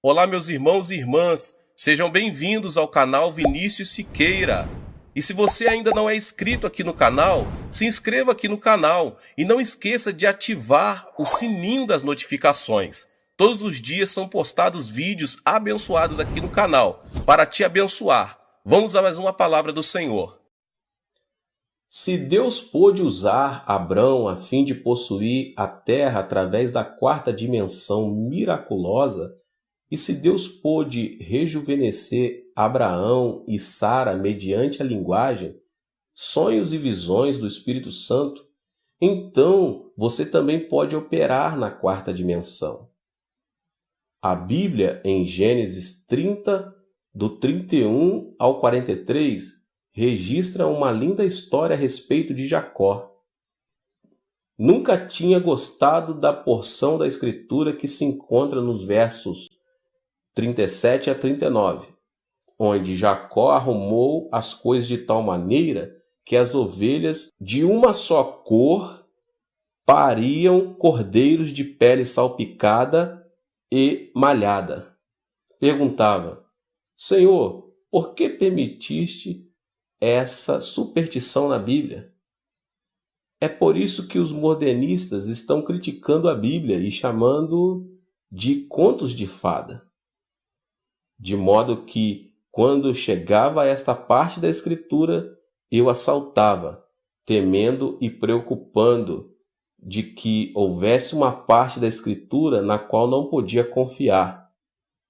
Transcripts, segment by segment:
Olá, meus irmãos e irmãs, sejam bem-vindos ao canal Vinícius Siqueira. E se você ainda não é inscrito aqui no canal, se inscreva aqui no canal e não esqueça de ativar o sininho das notificações. Todos os dias são postados vídeos abençoados aqui no canal para te abençoar. Vamos a mais uma palavra do Senhor. Se Deus pôde usar Abrão a fim de possuir a terra através da quarta dimensão miraculosa, e se Deus pôde rejuvenescer Abraão e Sara mediante a linguagem, sonhos e visões do Espírito Santo, então você também pode operar na quarta dimensão. A Bíblia, em Gênesis 30, do 31 ao 43, registra uma linda história a respeito de Jacó. Nunca tinha gostado da porção da Escritura que se encontra nos versos 37 a 39, onde Jacó arrumou as coisas de tal maneira que as ovelhas de uma só cor pariam cordeiros de pele salpicada e malhada. Perguntava: Senhor, por que permitiste essa superstição na Bíblia? É por isso que os modernistas estão criticando a Bíblia e chamando de contos de fada. De modo que, quando chegava a esta parte da Escritura, eu a saltava, temendo e preocupando de que houvesse uma parte da Escritura na qual não podia confiar.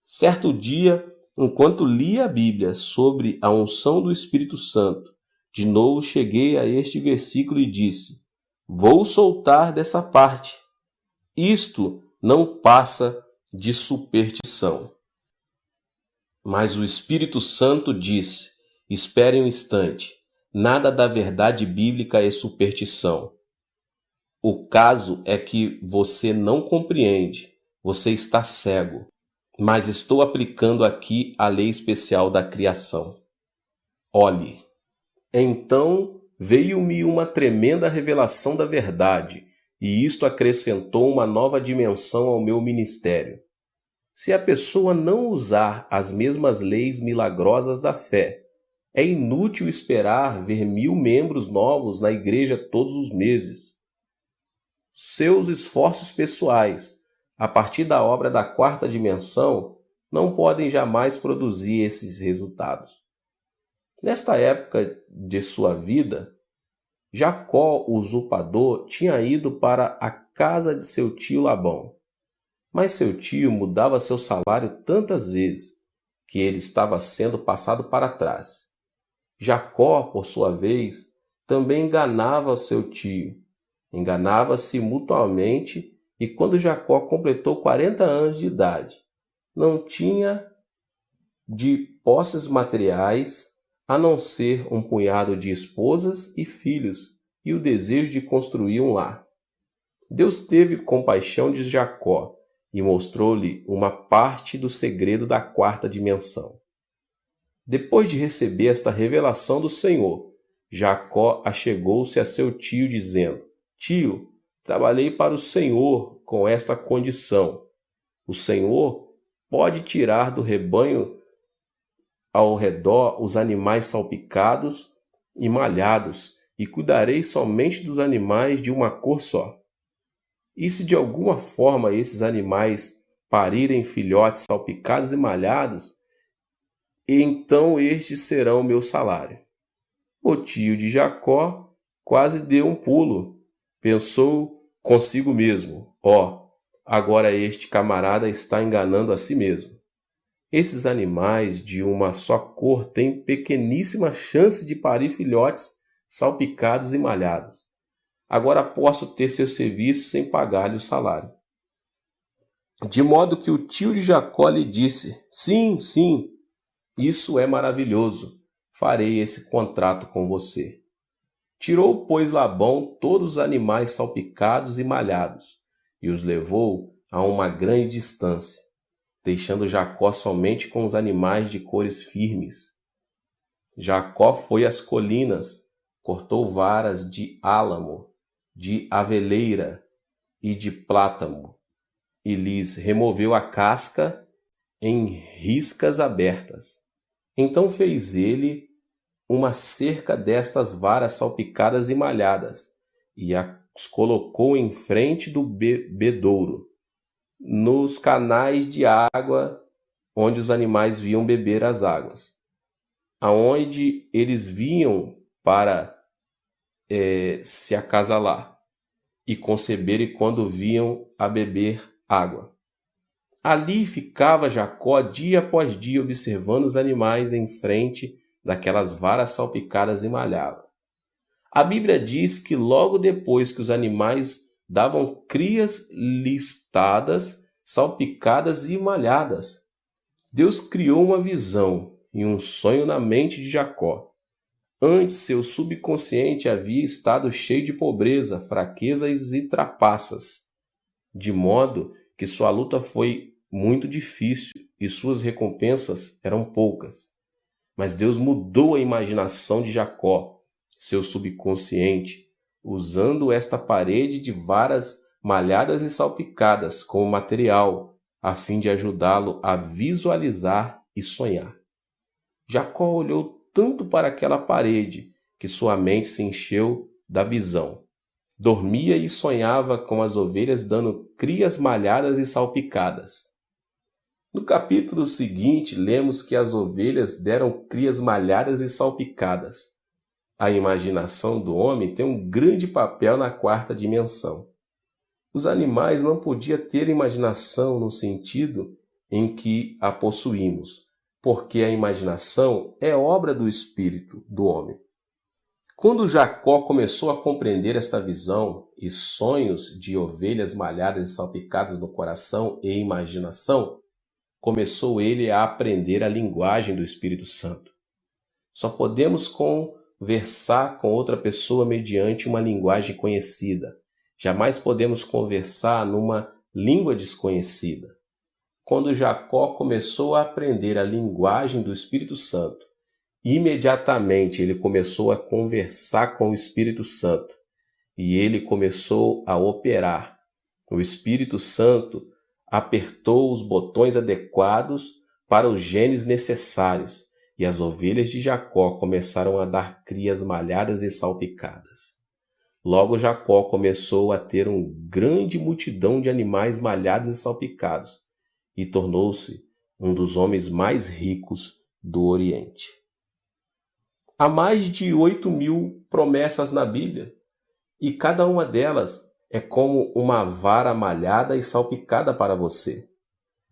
Certo dia, enquanto lia a Bíblia sobre a unção do Espírito Santo, de novo cheguei a este versículo e disse: vou soltar dessa parte. Isto não passa de superstição. Mas o Espírito Santo disse: espere um instante, nada da verdade bíblica é superstição. O caso é que você não compreende, você está cego. Mas estou aplicando aqui a lei especial da criação. Olhe. Então veio-me uma tremenda revelação da verdade, e isto acrescentou uma nova dimensão ao meu ministério. Se a pessoa não usar as mesmas leis milagrosas da fé, é inútil esperar ver 1000 membros novos na igreja todos os meses. Seus esforços pessoais, a partir da obra da quarta dimensão, não podem jamais produzir esses resultados. Nesta época de sua vida, Jacó, o usurpador, tinha ido para a casa de seu tio Labão. Mas seu tio mudava seu salário tantas vezes que ele estava sendo passado para trás. Jacó, por sua vez, também enganava seu tio. Enganava-se mutuamente e quando Jacó completou 40 anos de idade, não tinha de posses materiais a não ser um punhado de esposas e filhos e o desejo de construir um lar. Deus teve compaixão de Jacó e mostrou-lhe uma parte do segredo da quarta dimensão. Depois de receber esta revelação do Senhor, Jacó achegou-se a seu tio dizendo: Tio, trabalhei para o Senhor com esta condição. O Senhor pode tirar do rebanho ao redor os animais salpicados e malhados, e cuidarei somente dos animais de uma cor só. E se de alguma forma esses animais parirem filhotes salpicados e malhados, então estes serão meu salário. O tio de Jacó quase deu um pulo. Pensou consigo mesmo: agora este camarada está enganando a si mesmo. Esses animais de uma só cor têm pequeníssima chance de parir filhotes salpicados e malhados. Agora posso ter seu serviço sem pagar-lhe o salário. De modo que o tio de Jacó lhe disse: sim, isso é maravilhoso. Farei esse contrato com você. Tirou, pois, Labão todos os animais salpicados e malhados e os levou a uma grande distância, deixando Jacó somente com os animais de cores firmes. Jacó foi às colinas, cortou varas de álamo, de aveleira e de plátano, e lhes removeu a casca em riscas abertas. Então fez ele uma cerca destas varas salpicadas e malhadas, e as colocou em frente do bebedouro, nos canais de água onde os animais vinham beber as águas, aonde eles vinham para se acasalar e conceberem quando vinham a beber água. Ali ficava Jacó dia após dia observando os animais em frente daquelas varas salpicadas e malhava. A Bíblia diz que logo depois que os animais davam crias listadas, salpicadas e malhadas, Deus criou uma visão e um sonho na mente de Jacó. Antes, seu subconsciente havia estado cheio de pobreza, fraquezas e trapaças, de modo que sua luta foi muito difícil e suas recompensas eram poucas. Mas Deus mudou a imaginação de Jacó, seu subconsciente, usando esta parede de varas malhadas e salpicadas como material, a fim de ajudá-lo a visualizar e sonhar. Jacó olhou tanto para aquela parede que sua mente se encheu da visão. Dormia e sonhava com as ovelhas dando crias malhadas e salpicadas. No capítulo seguinte, lemos que as ovelhas deram crias malhadas e salpicadas. A imaginação do homem tem um grande papel na quarta dimensão. Os animais não podiam ter imaginação no sentido em que a possuímos, porque a imaginação é obra do espírito do homem. Quando Jacó começou a compreender esta visão e sonhos de ovelhas malhadas e salpicadas no coração e imaginação, começou ele a aprender a linguagem do Espírito Santo. Só podemos conversar com outra pessoa mediante uma linguagem conhecida. Jamais podemos conversar numa língua desconhecida. Quando Jacó começou a aprender a linguagem do Espírito Santo, imediatamente ele começou a conversar com o Espírito Santo e ele começou a operar. O Espírito Santo apertou os botões adequados para os genes necessários e as ovelhas de Jacó começaram a dar crias malhadas e salpicadas. Logo Jacó começou a ter uma grande multidão de animais malhados e salpicados e tornou-se um dos homens mais ricos do Oriente. Há mais de 8.000 promessas na Bíblia e cada uma delas é como uma vara malhada e salpicada para você.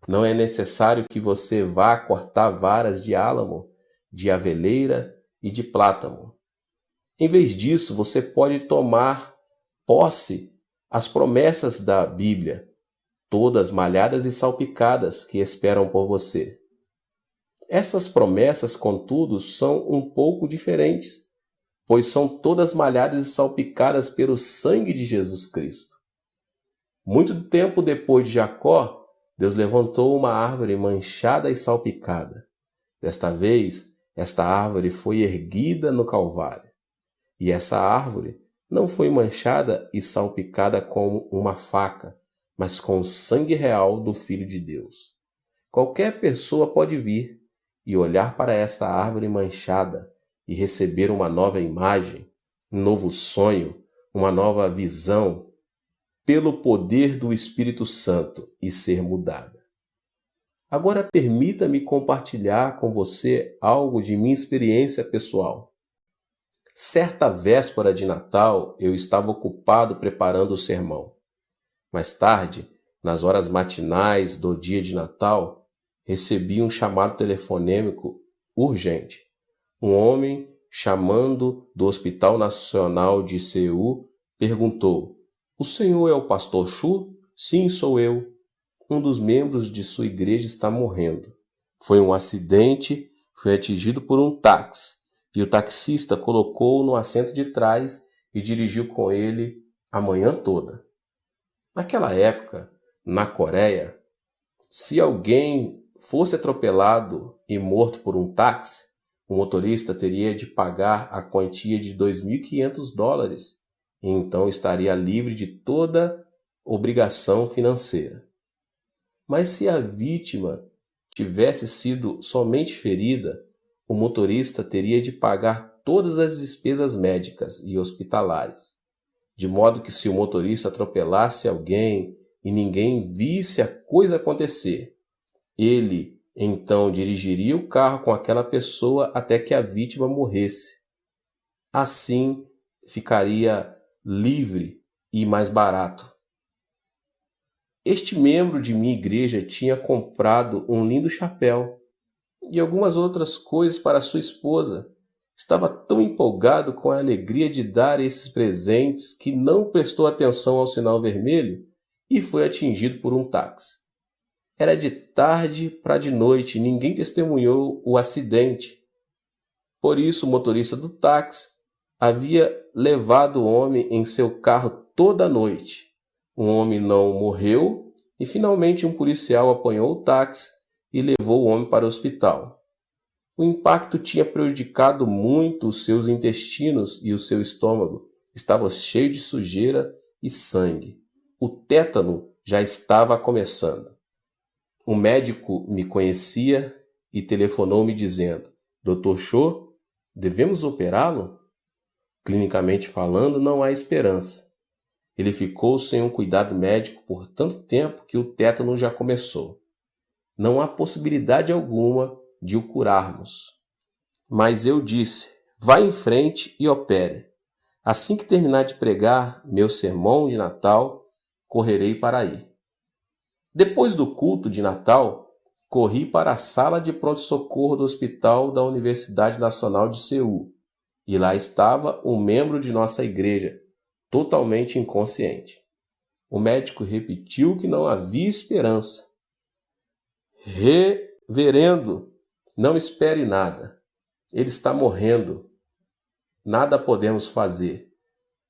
Não é necessário que você vá cortar varas de álamo, de aveleira e de plátano. Em vez disso, você pode tomar posse as promessas da Bíblia, todas malhadas e salpicadas que esperam por você. Essas promessas, contudo, são um pouco diferentes, pois são todas malhadas e salpicadas pelo sangue de Jesus Cristo. Muito tempo depois de Jacó, Deus levantou uma árvore manchada e salpicada. Desta vez, esta árvore foi erguida no Calvário. E essa árvore não foi manchada e salpicada com uma faca, mas com o sangue real do Filho de Deus. Qualquer pessoa pode vir e olhar para esta árvore manchada e receber uma nova imagem, um novo sonho, uma nova visão, pelo poder do Espírito Santo e ser mudada. Agora permita-me compartilhar com você algo de minha experiência pessoal. Certa véspera de Natal, eu estava ocupado preparando o sermão. Mais tarde, nas horas matinais do dia de Natal, recebi um chamado telefonêmico urgente. Um homem, chamando do Hospital Nacional de Seul, perguntou: "O senhor é o pastor Chu?" "Sim, sou eu. Um dos membros de sua igreja está morrendo. Foi um acidente, foi atingido por um táxi, e o taxista colocou-o no assento de trás e dirigiu com ele a manhã toda." Naquela época, na Coreia, se alguém fosse atropelado e morto por um táxi, o motorista teria de pagar a quantia de $2.500 e então estaria livre de toda obrigação financeira. Mas se a vítima tivesse sido somente ferida, o motorista teria de pagar todas as despesas médicas e hospitalares, de modo que se o motorista atropelasse alguém e ninguém visse a coisa acontecer, ele então dirigiria o carro com aquela pessoa até que a vítima morresse. Assim ficaria livre e mais barato. Este membro de minha igreja tinha comprado um lindo chapéu e algumas outras coisas para sua esposa. Estava tão empolgado com a alegria de dar esses presentes que não prestou atenção ao sinal vermelho e foi atingido por um táxi. Era de tarde para de noite e ninguém testemunhou o acidente. Por isso, o motorista do táxi havia levado o homem em seu carro toda a noite. O homem não morreu e finalmente um policial apanhou o táxi e levou o homem para o hospital. O impacto tinha prejudicado muito os seus intestinos e o seu estômago estava cheio de sujeira e sangue. O tétano já estava começando. O médico me conhecia e telefonou me dizendo: Dr. Cho, devemos operá-lo? Clinicamente falando, não há esperança. Ele ficou sem um cuidado médico por tanto tempo que o tétano já começou. Não há possibilidade alguma de o curarmos. Mas eu disse: vá em frente e opere. Assim que terminar de pregar meu sermão de Natal, correrei para aí. Depois do culto de Natal, corri para a sala de pronto-socorro do Hospital da Universidade Nacional de Seul, e lá estava um membro de nossa igreja, totalmente inconsciente. O médico repetiu que não havia esperança. Reverendo, não espere nada. Ele está morrendo. Nada podemos fazer.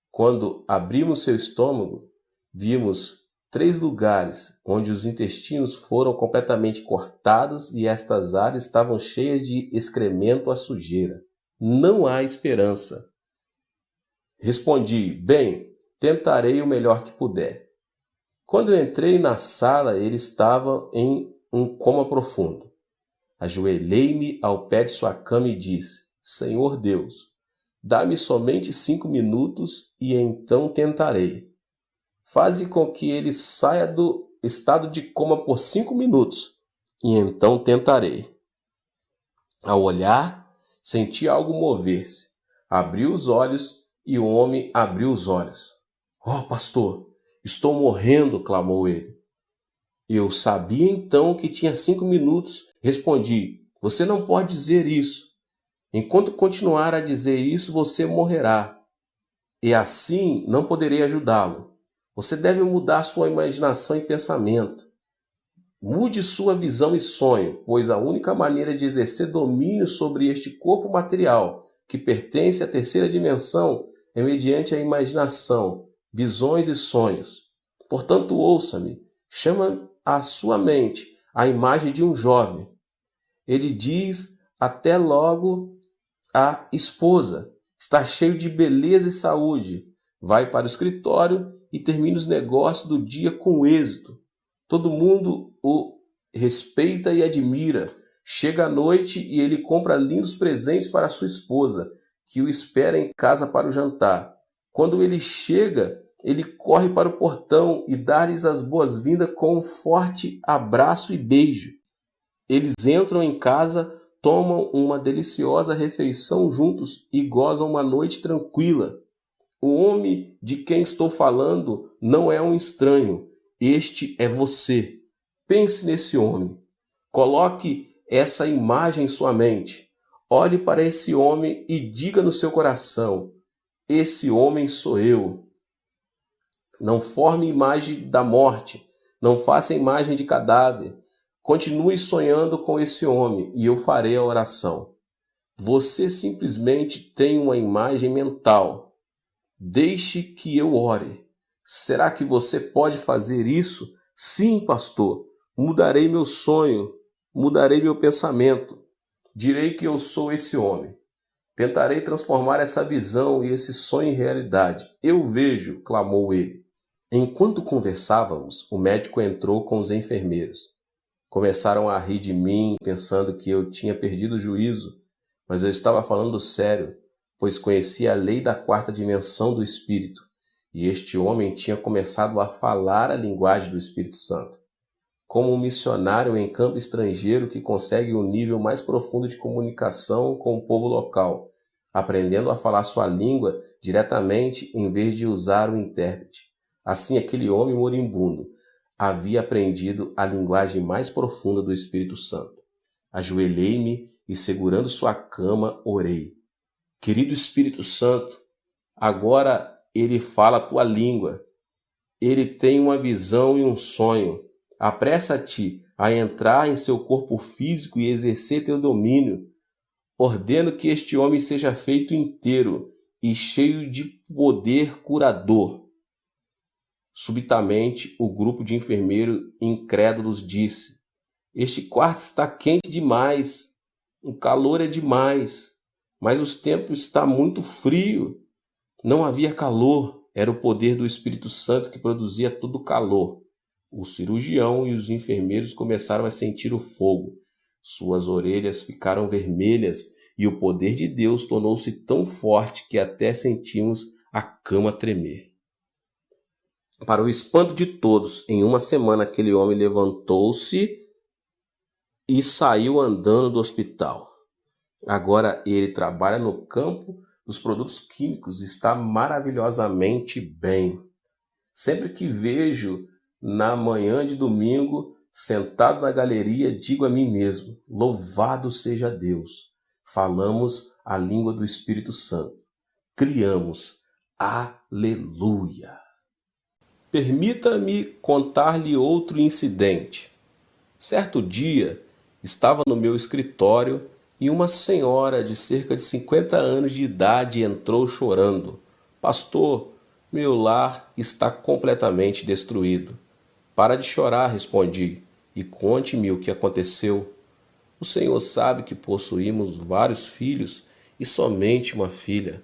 Quando abrimos seu estômago, vimos 3 lugares onde os intestinos foram completamente cortados e estas áreas estavam cheias de excremento à sujeira. Não há esperança. Respondi: bem, tentarei o melhor que puder. Quando eu entrei na sala, ele estava em um coma profundo. Ajoelhei-me ao pé de sua cama e disse: Senhor Deus, dá-me somente 5 minutos e então tentarei. Faze com que ele saia do estado de coma por 5 minutos e então tentarei. Ao olhar, senti algo mover-se. Abri os olhos e o homem abriu os olhos. Oh, pastor, estou morrendo, clamou ele. Eu sabia então que tinha 5 minutos. Respondi: você não pode dizer isso. Enquanto continuar a dizer isso, você morrerá. E assim não poderei ajudá-lo. Você deve mudar sua imaginação e pensamento. Mude sua visão e sonho, pois a única maneira de exercer domínio sobre este corpo material, que pertence à terceira dimensão, é mediante a imaginação, visões e sonhos. Portanto, ouça-me. Chama à sua mente a imagem de um jovem. Ele diz até logo à esposa: está cheio de beleza e saúde. Vai para o escritório e termina os negócios do dia com êxito. Todo mundo o respeita e admira. Chega à noite e ele compra lindos presentes para sua esposa, que o espera em casa para o jantar. Quando ele chega, ele corre para o portão e dá-lhes as boas-vindas com um forte abraço e beijo. Eles entram em casa, tomam uma deliciosa refeição juntos e gozam uma noite tranquila. O homem de quem estou falando não é um estranho. Este é você. Pense nesse homem. Coloque essa imagem em sua mente. Olhe para esse homem e diga no seu coração: esse homem sou eu. Não forme imagem da morte. Não faça imagem de cadáver. Continue sonhando com esse homem e eu farei a oração. Você simplesmente tem uma imagem mental. Deixe que eu ore. Será que você pode fazer isso? Sim, pastor. Mudarei meu sonho. Mudarei meu pensamento. Direi que eu sou esse homem. Tentarei transformar essa visão e esse sonho em realidade. Eu vejo, clamou ele. Enquanto conversávamos, o médico entrou com os enfermeiros. Começaram a rir de mim, pensando que eu tinha perdido o juízo, mas eu estava falando sério, pois conhecia a lei da quarta dimensão do Espírito, e este homem tinha começado a falar a linguagem do Espírito Santo. Como um missionário em campo estrangeiro que consegue um nível mais profundo de comunicação com o povo local, aprendendo a falar sua língua diretamente em vez de usar o intérprete. Assim, aquele homem moribundo havia aprendido a linguagem mais profunda do Espírito Santo. Ajoelhei-me e, segurando sua cama, orei. Querido Espírito Santo, agora ele fala a tua língua. Ele tem uma visão e um sonho. Apressa-te a entrar em seu corpo físico e exercer teu domínio. Ordeno que este homem seja feito inteiro e cheio de poder curador. Subitamente, o grupo de enfermeiros incrédulos disse: este quarto está quente demais, o calor é demais, mas o tempo está muito frio. Não havia calor, era o poder do Espírito Santo que produzia todo o calor. O cirurgião e os enfermeiros começaram a sentir o fogo. Suas orelhas ficaram vermelhas e o poder de Deus tornou-se tão forte que até sentimos a cama tremer. Para o espanto de todos, em uma semana aquele homem levantou-se e saiu andando do hospital. Agora ele trabalha no campo dos produtos químicos e está maravilhosamente bem. Sempre que vejo na manhã de domingo, sentado na galeria, digo a mim mesmo: louvado seja Deus. Falamos a língua do Espírito Santo. Criamos. Aleluia. Permita-me contar-lhe outro incidente. Certo dia, estava no meu escritório e uma senhora de cerca de 50 anos de idade entrou chorando. Pastor, meu lar está completamente destruído. Para de chorar, respondi, e conte-me o que aconteceu. O senhor sabe que possuímos vários filhos e somente uma filha.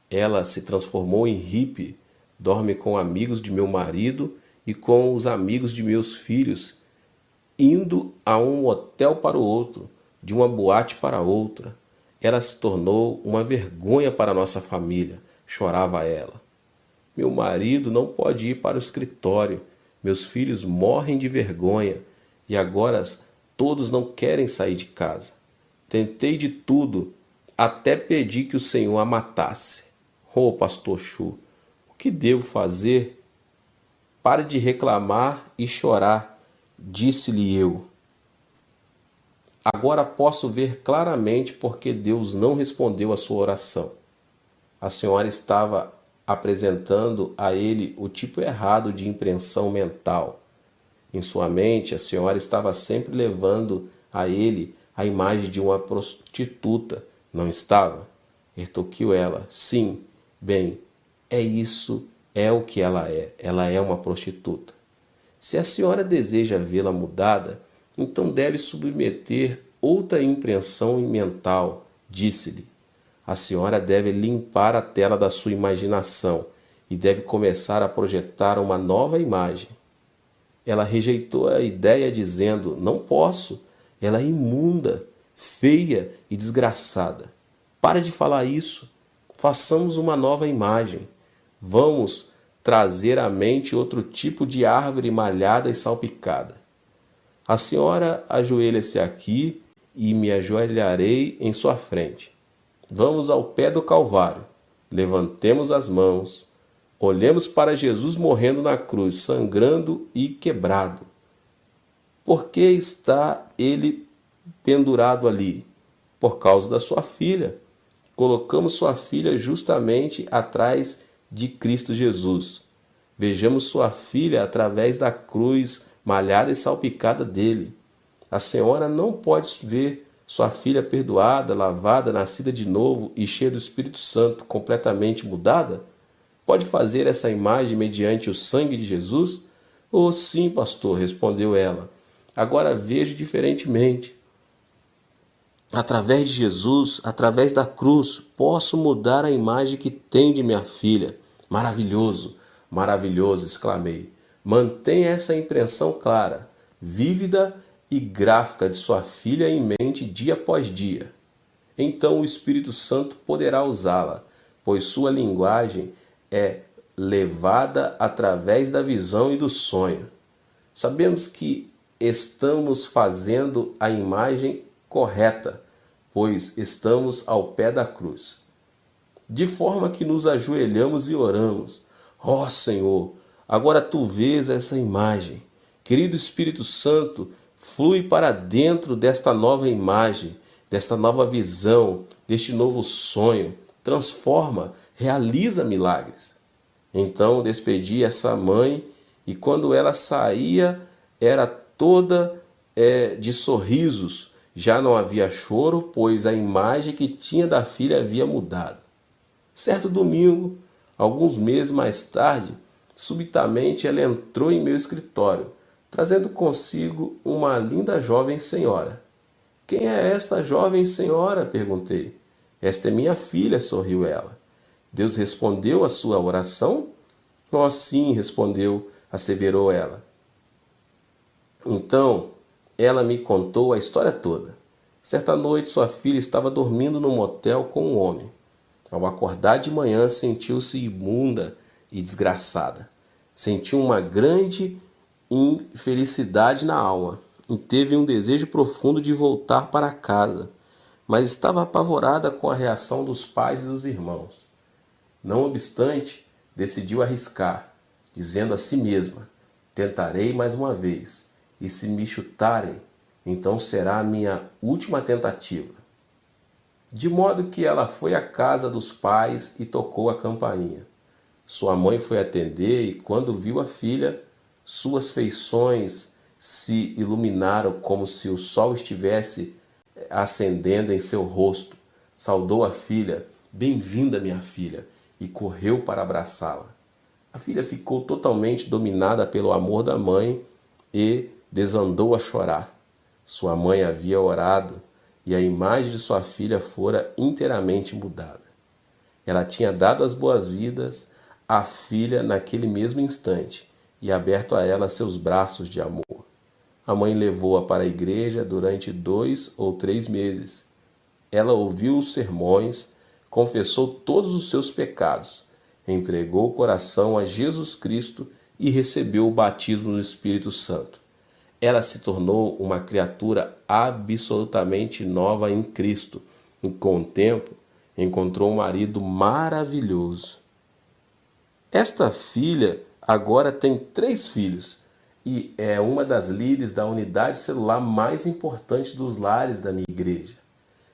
Ela se transformou em hippie, dorme com amigos de meu marido e com os amigos de meus filhos, indo a um hotel para o outro, de uma boate para outra. Ela se tornou uma vergonha para nossa família, chorava ela. Meu marido não pode ir para o escritório, meus filhos morrem de vergonha e agora todos não querem sair de casa. Tentei de tudo, até pedi que o Senhor a matasse. Oh, pastor Chu, o que devo fazer? Pare de reclamar e chorar, disse-lhe eu. Agora posso ver claramente porque Deus não respondeu a sua oração. A senhora estava apresentando a ele o tipo errado de impressão mental. Em sua mente, a senhora estava sempre levando a ele a imagem de uma prostituta, não estava? Retorquiu ela. Sim, bem, é o que ela é uma prostituta. Se a senhora deseja vê-la mudada, então deve submeter outra impressão mental, disse-lhe. A senhora deve limpar a tela da sua imaginação e deve começar a projetar uma nova imagem. Ela rejeitou a ideia dizendo, não posso, ela é imunda, feia e desgraçada. Pare de falar isso, façamos uma nova imagem. Vamos trazer à mente outro tipo de árvore malhada e salpicada. A senhora ajoelha-se aqui e me ajoelharei em sua frente. Vamos ao pé do Calvário, levantemos as mãos, olhemos para Jesus morrendo na cruz, sangrando e quebrado. Por que está ele pendurado ali? Por causa da sua filha. Colocamos sua filha justamente atrás de Cristo Jesus. Vejamos sua filha através da cruz malhada e salpicada dele. A senhora não pode ver sua filha perdoada, lavada, nascida de novo e cheia do Espírito Santo, completamente mudada? Pode fazer essa imagem mediante o sangue de Jesus? Oh, sim, pastor, respondeu ela. Agora vejo diferentemente. Através de Jesus, através da cruz, posso mudar a imagem que tem de minha filha. Maravilhoso, maravilhoso, exclamei. Mantenha essa impressão clara, vívida e gráfica de sua filha em mente dia após dia. Então o Espírito Santo poderá usá-la, pois sua linguagem é levada através da visão e do sonho. Sabemos que estamos fazendo a imagem correta, pois estamos ao pé da cruz. De forma que nos ajoelhamos e oramos. Ó Senhor, agora tu vês essa imagem. Querido Espírito Santo, flui para dentro desta nova imagem, desta nova visão, deste novo sonho. Transforma, realiza milagres. Então despedi essa mãe e quando ela saía era toda de sorrisos. Já não havia choro, pois a imagem que tinha da filha havia mudado. Certo domingo, alguns meses mais tarde, subitamente ela entrou em meu escritório, trazendo consigo uma linda jovem senhora. Quem é esta jovem senhora? Perguntei. Esta é minha filha, sorriu ela. Deus respondeu à sua oração? Oh, sim, respondeu, asseverou ela. Então, ela me contou a história toda. Certa noite, sua filha estava dormindo num motel com um homem. Ao acordar de manhã, sentiu-se imunda e desgraçada. Sentiu uma grande infelicidade na alma e teve um desejo profundo de voltar para casa, mas estava apavorada com a reação dos pais e dos irmãos. Não obstante, decidiu arriscar, dizendo a si mesma: tentarei mais uma vez, e se me chutarem, então será a minha última tentativa. De modo que ela foi à casa dos pais e tocou a campainha. Sua mãe foi atender e, quando viu a filha, suas feições se iluminaram como se o sol estivesse acendendo em seu rosto. Saudou a filha: bem-vinda, minha filha, e correu para abraçá-la. A filha ficou totalmente dominada pelo amor da mãe e desandou a chorar. Sua mãe havia orado e a imagem de sua filha fora inteiramente mudada. Ela tinha dado as boas-vindas à filha naquele mesmo instante e aberto a ela seus braços de amor. A mãe levou-a para a igreja durante 2 ou 3 meses. Ela ouviu os sermões, confessou todos os seus pecados, entregou o coração a Jesus Cristo e recebeu o batismo no Espírito Santo. Ela se tornou uma criatura absolutamente nova em Cristo e, com o tempo, encontrou um marido maravilhoso. Esta filha agora tem 3 filhos e é uma das líderes da unidade celular mais importante dos lares da minha igreja.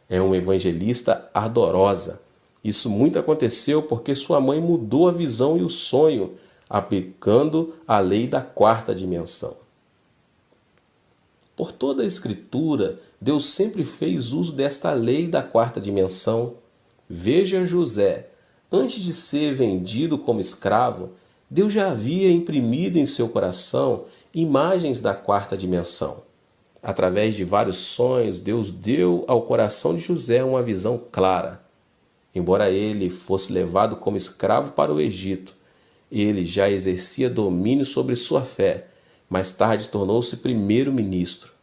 É uma evangelista ardorosa. Isso muito aconteceu porque sua mãe mudou a visão e o sonho, aplicando a lei da 4ª dimensão. Por toda a Escritura, Deus sempre fez uso desta lei da 4ª dimensão. Veja José. Antes de ser vendido como escravo, Deus já havia imprimido em seu coração imagens da 4ª dimensão. Através de vários sonhos, Deus deu ao coração de José uma visão clara. Embora ele fosse levado como escravo para o Egito, ele já exercia domínio sobre sua fé. Mais tarde tornou-se primeiro-ministro.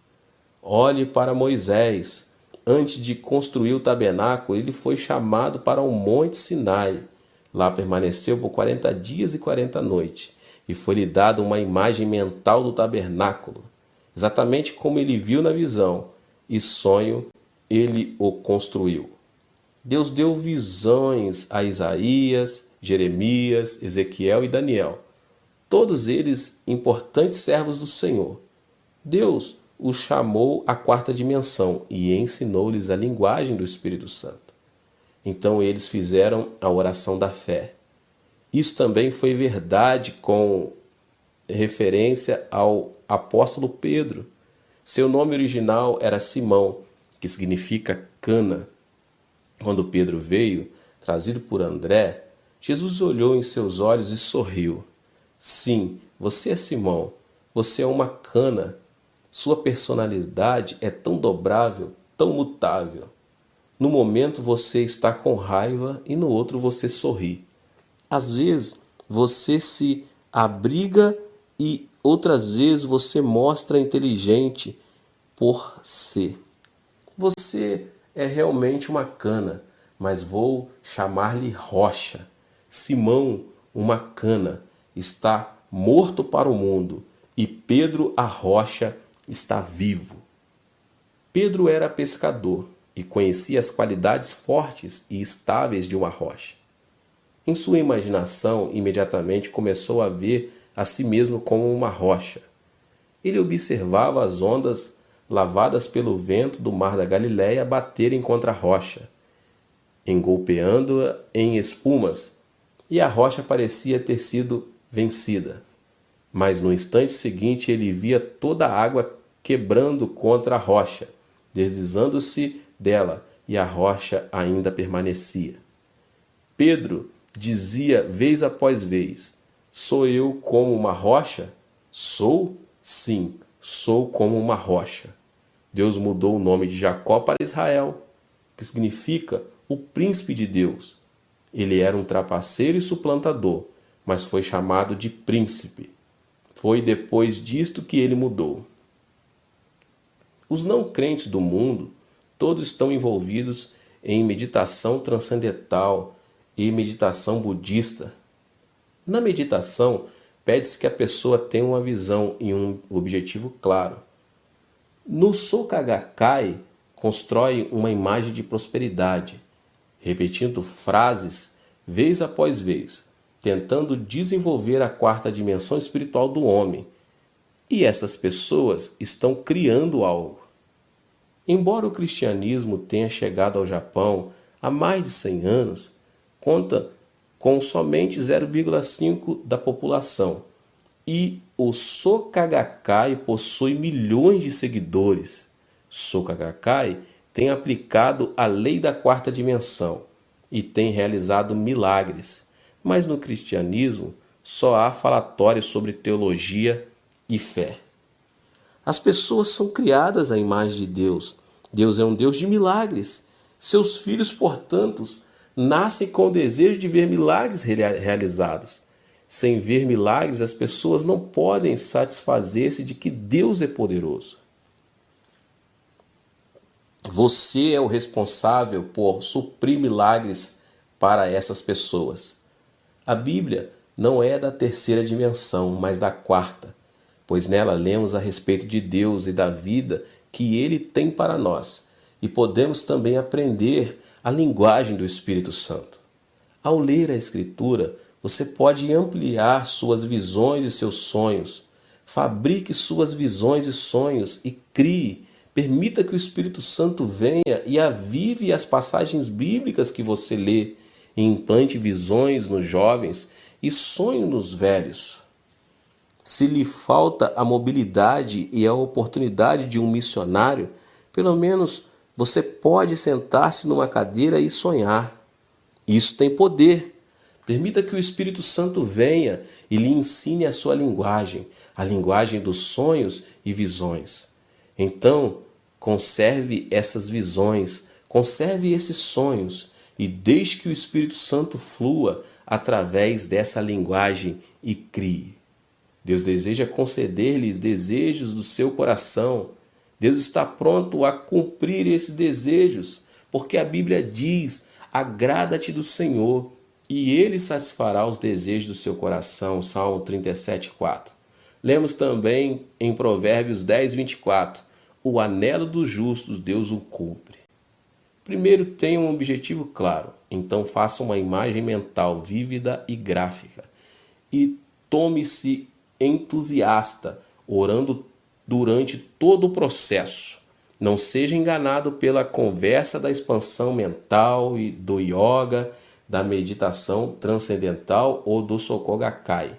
Olhe para Moisés. Antes de construir o tabernáculo, ele foi chamado para o Monte Sinai. Lá permaneceu por 40 dias e 40 noites, e foi-lhe dada uma imagem mental do tabernáculo. Exatamente como ele viu na visão e sonho, ele o construiu. Deus deu visões a Isaías, Jeremias, Ezequiel e Daniel. Todos eles importantes servos do Senhor. Deus os chamou à 4ª dimensão e ensinou-lhes a linguagem do Espírito Santo. Então eles fizeram a oração da fé. Isso também foi verdade com referência ao apóstolo Pedro. Seu nome original era Simão, que significa cana. Quando Pedro veio, trazido por André, Jesus olhou em seus olhos e sorriu. Sim, você é Simão, você é uma cana. Sua personalidade é tão dobrável, tão mutável. No momento você está com raiva e no outro você sorri. Às vezes você se abriga e outras vezes você mostra inteligente por C. Você é realmente uma cana, mas vou chamar-lhe rocha. Simão, uma cana, está morto para o mundo, e Pedro, a rocha, está vivo. Pedro era pescador e conhecia as qualidades fortes e estáveis de uma rocha. Em sua imaginação, imediatamente começou a ver a si mesmo como uma rocha. Ele observava as ondas lavadas pelo vento do mar da Galileia baterem contra a rocha, engolpeando-a em espumas, e a rocha parecia ter sido vencida. Mas no instante seguinte ele via toda a água quebrando contra a rocha, deslizando-se dela, e a rocha ainda permanecia. Pedro dizia vez após vez: sou eu como uma rocha? Sou? Sim, sou como uma rocha. Deus mudou o nome de Jacó para Israel, que significa o príncipe de Deus. Ele era um trapaceiro e suplantador, mas foi chamado de príncipe. Foi depois disto que ele mudou. Os não crentes do mundo, todos estão envolvidos em meditação transcendental e meditação budista. Na meditação, pede-se que a pessoa tenha uma visão e um objetivo claro. No Soka Gakkai, constrói uma imagem de prosperidade, repetindo frases vez após vez, tentando desenvolver a quarta dimensão espiritual do homem. E essas pessoas estão criando algo. Embora o cristianismo tenha chegado ao Japão há mais de 100 anos, conta com somente 0,5% da população. E o Soka Gakkai possui milhões de seguidores. Soka Gakkai tem aplicado a lei da quarta dimensão e tem realizado milagres. Mas no cristianismo só há falatórios sobre teologia e fé. As pessoas são criadas à imagem de Deus. Deus é um Deus de milagres. Seus filhos, portanto, nascem com o desejo de ver milagres realizados. Sem ver milagres, as pessoas não podem satisfazer-se de que Deus é poderoso. Você é o responsável por suprir milagres para essas pessoas. A Bíblia não é da terceira dimensão, mas da quarta, pois nela lemos a respeito de Deus e da vida que Ele tem para nós, e podemos também aprender a linguagem do Espírito Santo. Ao ler a Escritura, você pode ampliar suas visões e seus sonhos. Fabrique suas visões e sonhos e crie. Permita que o Espírito Santo venha e avive as passagens bíblicas que você lê e implante visões nos jovens e sonhos nos velhos. Se lhe falta a mobilidade e a oportunidade de um missionário, pelo menos você pode sentar-se numa cadeira e sonhar. Isso tem poder. Permita que o Espírito Santo venha e lhe ensine a sua linguagem, a linguagem dos sonhos e visões. Então, conserve essas visões, conserve esses sonhos e deixe que o Espírito Santo flua através dessa linguagem e crie. Deus deseja conceder-lhes desejos do seu coração. Deus está pronto a cumprir esses desejos, porque a Bíblia diz: agrada-te do Senhor e Ele satisfará os desejos do seu coração. Salmo 37:4. Lemos também em Provérbios 10:24. O anelo dos justos Deus o cumpre. Primeiro tenha um objetivo claro, então faça uma imagem mental vívida e gráfica. E tome-se entusiasta, orando durante todo o processo. Não seja enganado pela conversa da expansão mental e do yoga, da meditação transcendental ou do Soka Gakkai.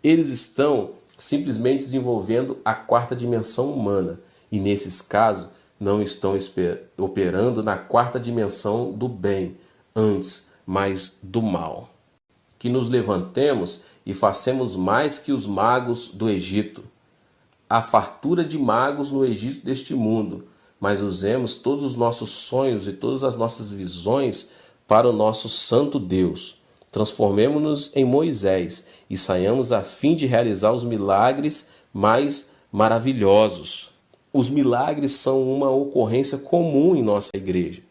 Eles estão simplesmente desenvolvendo a quarta dimensão humana e, nesses casos, não estão operando na quarta dimensão do bem, antes, mas do mal. Que nos levantemos e façamos mais que os magos do Egito. Há fartura de magos no Egito deste mundo, mas usemos todos os nossos sonhos e todas as nossas visões para o nosso santo Deus. Transformemo-nos em Moisés e saiamos a fim de realizar os milagres mais maravilhosos. Os milagres são uma ocorrência comum em nossa igreja,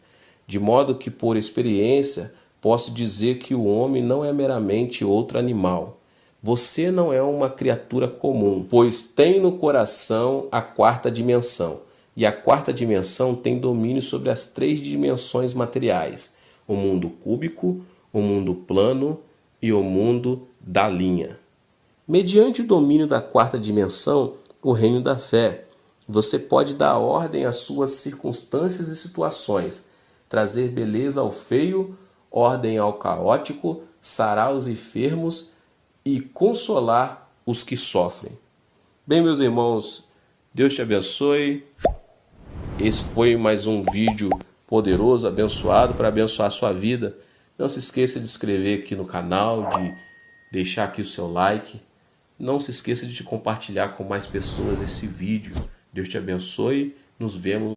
de modo que, por experiência, posso dizer que o homem não é meramente outro animal. Você não é uma criatura comum, pois tem no coração a quarta dimensão. E a quarta dimensão tem domínio sobre as 3 dimensões materiais: o mundo cúbico, o mundo plano e o mundo da linha. Mediante o domínio da quarta dimensão, o reino da fé, você pode dar ordem às suas circunstâncias e situações, trazer beleza ao feio, ordem ao caótico, sarar os enfermos e consolar os que sofrem. Bem, meus irmãos, Deus te abençoe. Esse foi mais um vídeo poderoso, abençoado, para abençoar a sua vida. Não se esqueça de se inscrever aqui no canal, de deixar aqui o seu like. Não se esqueça de compartilhar com mais pessoas esse vídeo. Deus te abençoe. Nos vemos.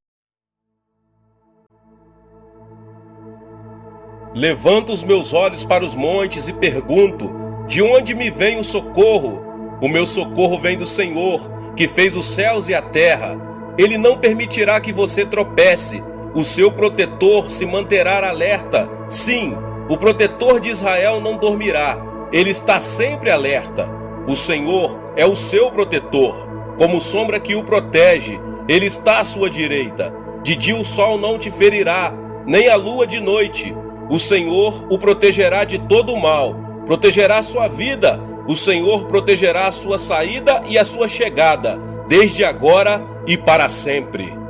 Levanto os meus olhos para os montes e pergunto: de onde me vem o socorro? O meu socorro vem do Senhor, que fez os céus e a terra. Ele não permitirá que você tropece. O seu protetor se manterá alerta. Sim, o protetor de Israel não dormirá. Ele está sempre alerta. O Senhor é o seu protetor, como sombra que o protege. Ele está à sua direita. De dia o sol não te ferirá, nem a lua de noite. O Senhor o protegerá de todo o mal, protegerá a sua vida. O Senhor protegerá a sua saída e a sua chegada, desde agora e para sempre.